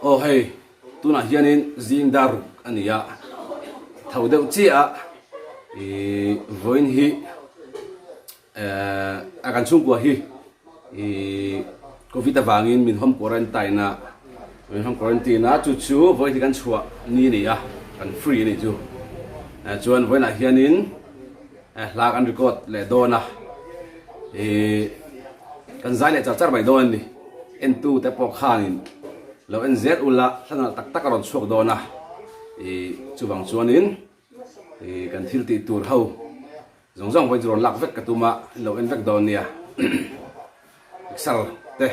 Oh hey, tu na hianin zing dar ania. Thau deuh chia voin hi akan chhungkua hi covid awangin min home quarantine na min home quarantine na chu voi thì kan chua ni ni a kan free ni chu chuan voin a hianin la kan record le dona kan zai le char bai don ni en2 te pok khanin lo nz ula thana tak tak ron chuak dona chuwang chuanin kan thil ti tur ho zong voi ron lak vek katuma lo en vek don nia sal te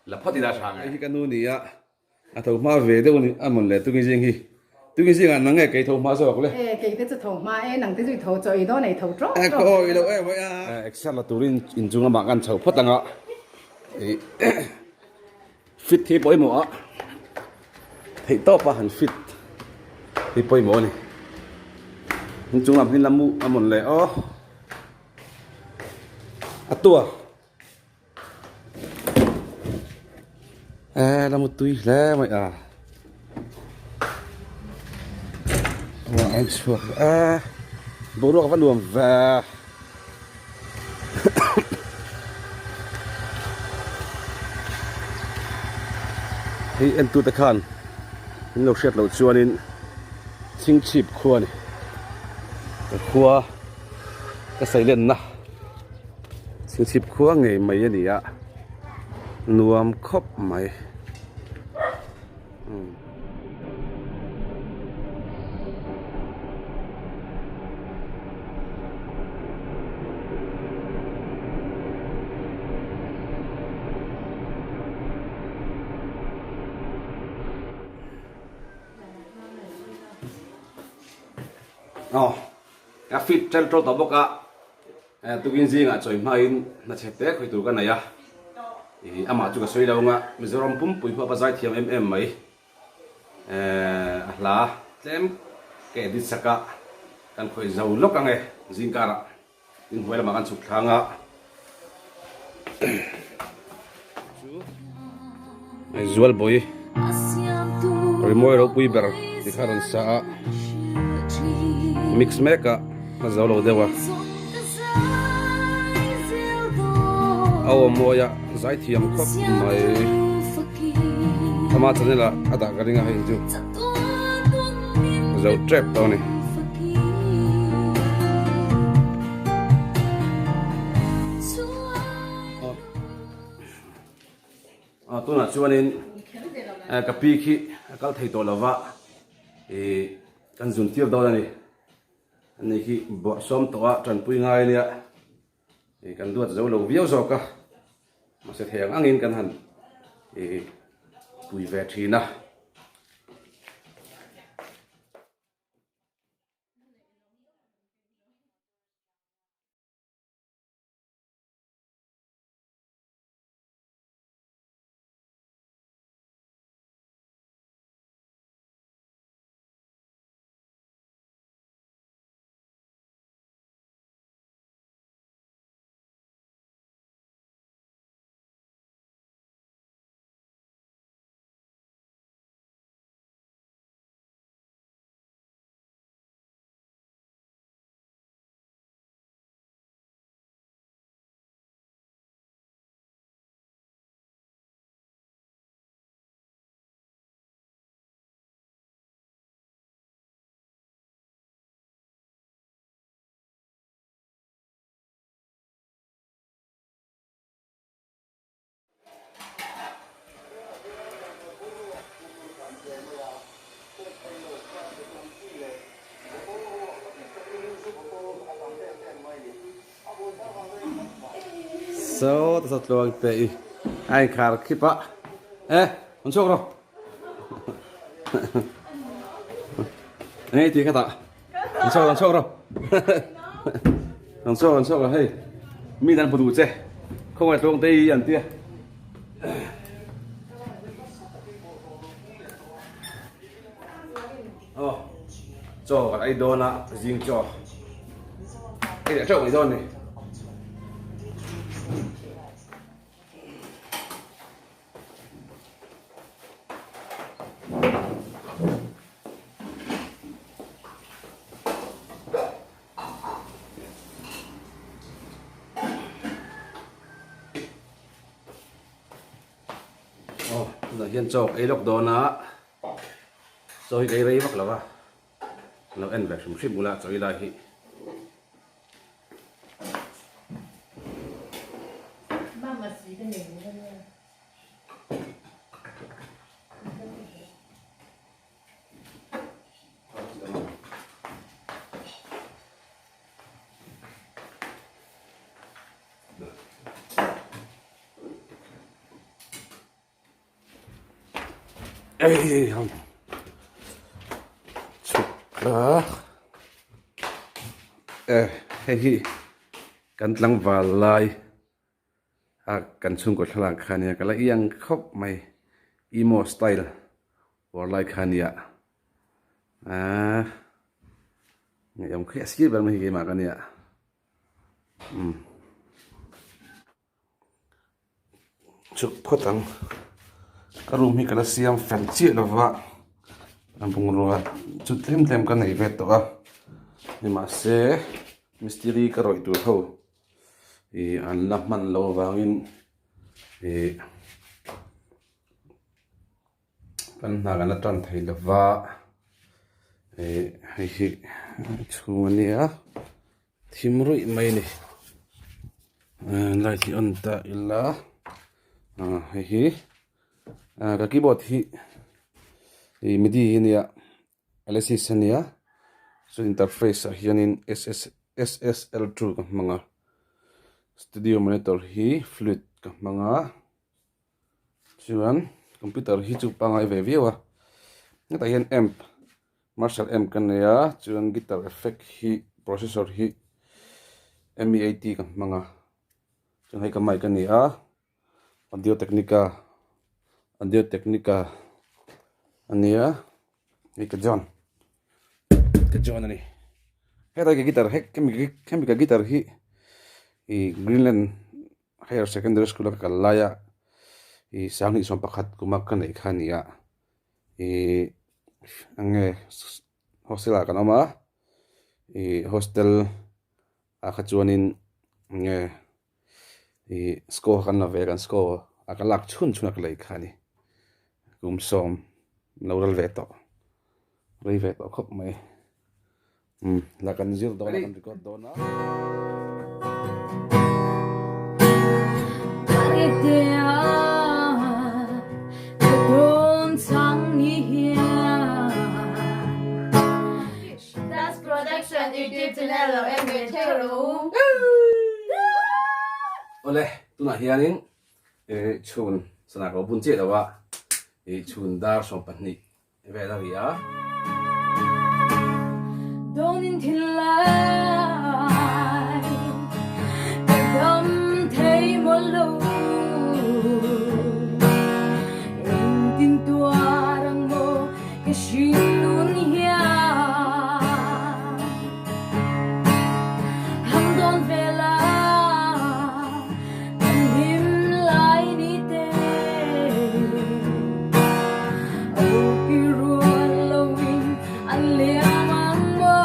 la photi da thang hi kanu ni a tho ma ve de ni amon le tu ngi jing hi tu ngi jing an nang ke tho ma so le ke te chu tho ma nang te chu tho choi do nei tho tro ko lo mai a excel la turin in junga ma kan chho photanga fit thi poi mo a thei to pa han fit thi poi mo ni in junga hin lamu amon le o atua lamu tui le mai a wa anh chuột bố ruột vẫn luồng về thì em tu ta khan lộc sét lộc chuan in chinh chip khua này cái khua cái sấy lên na chinh chip khua ngày mấy này ạ nuam khop mấy cái fit trên trâu tàu bốc à tôi kinh gì ngã trời mai là chết té khởi tụ cái này à ama chú cái suy đâu ngã mình giờ rom pum pui hoa bazai thiam em mấy là tem cái đi saka kan khởi dầu lốc cái này zin cara in huela makan suk thanga ai zual boy remoi ro pui ber di kharon sa mix meka mazao lo dewa aw moya zai thiam khop mai ama chanela ada garinga hai ju zau trap to ni tu na chuanin kapi khi kal thei to lawa kan zun tir do ni này khi bỏ xóm tọa trần pui ngay nè thì cần đuổi dấu lầu viếu rồi cả mà sẽ thèm ăn in cần hẳn thì pui về thì na so ta sat luang te ai khar khipa on chok ro ti khata on chok ro on chok hey mi dan pudu che không phải luang te an tia cho cái ai đó là riêng cho cái để trộn cái don này là hiện chọc ấy lộc đó na rồi cái đấy bắt là va nó ăn về sum ship mula rồi lại hi Mama xí cái này nữa nha. ê không chụp đó hey kan tlang vào lại kan chung ko thlang khania kala yang khop mai emo style or like khania ngayam khia skill ban mai ma kania chụp photang karum hi kala siam fan chi lova ampung ruwa chút thêm thêm cái này về to nhưng mà sẽ mystery cái rồi tụi thâu thì anh làm man lâu vangin thì kan na gana tran thei lova hi chungania thimrui mai ni lai thi on ta illa hi cái keyboard hi MIDI nia Alesis nia so interface hianin SSL2 ka manga studio monitor hi flute ka manga chuan computer hi chu pangai ve viwa ngata hian amp Marshall amp kan nia chuan guitar effect hi processor hi MEAT ka manga chuan hai ka mic kan nia Audio Technica ania ni ka John ani hera ke guitar kemi ka guitar hi Greenland Higher Secondary School ka laya sang ni som pakhat kuma kan nei khania ange hostel kan ama hostel a khachuanin nge score kan na ve kan score akalak chun chunak lei khani kum som naural veto rei veto khop mai la kan zir do la kan record do na That's production YouTube channel of Angeli. ole tuna hianin chun sana ro bun che dawa chun dar som pani ve da ya Don't in line, come take my love. Tin tuarang mo kashinun hiya. Hang don vela, kan him lai ni te. Oh, kiruan lawin ang liaman mo.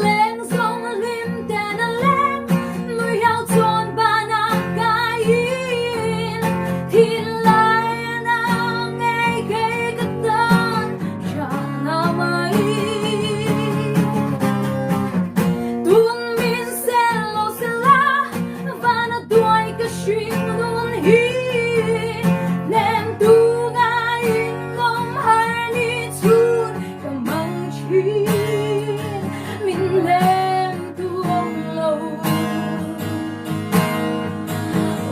Leng song lim ten a leng, mui hao chuan ba na kain. Thiên lai na ngay gây cái tan, chẳng na mai. Tuôn min se lo se la, và na đuôi cái xuyên luôn hi. Nem tu ngay ngom hai ni chun cả mang chi. Min nem tu ông lâu.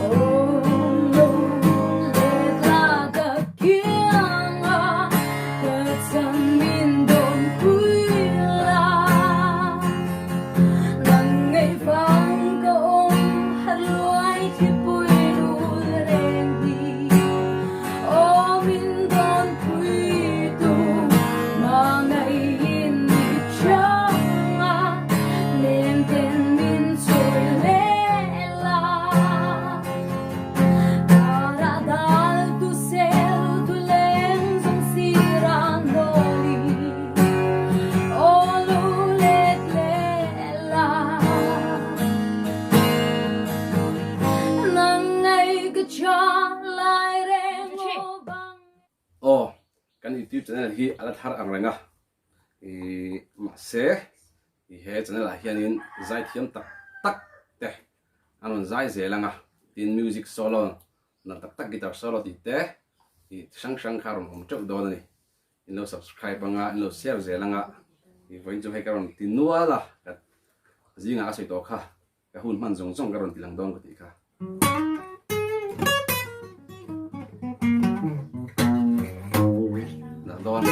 Ông lâu lệ la cả kiangah, cả chân min đồn quy la. Nang ngay vang ka om har luai thi pui nu re YouTube channel hi ala thar ang renga ma se he channel a hianin zai thiam tak tak te anon zai zelanga tin music solo na tak tak guitar solo ti te sang sang kharon om chok do ni ino subscribe anga ino share zelanga voin chu he karon tin nuala ka zinga asoi to kha ka hun man zong zong karon tilang dong ko ti kha na don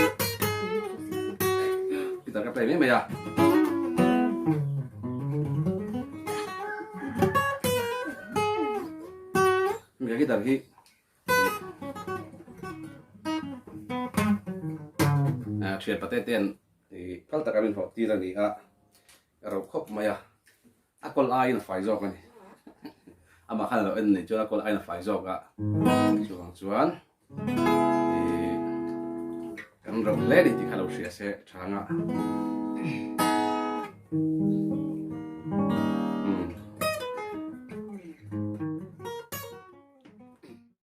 kita ka play me ya mi kita hi chuyện pateten thì các ta cần phải tin là gì à rồi khóc mày à con ai là phải dọc này mà khăn là anh này cho con ai là phải dọc à chuan thì cần rồi lấy đi thì khăn đầu sẽ chẳng à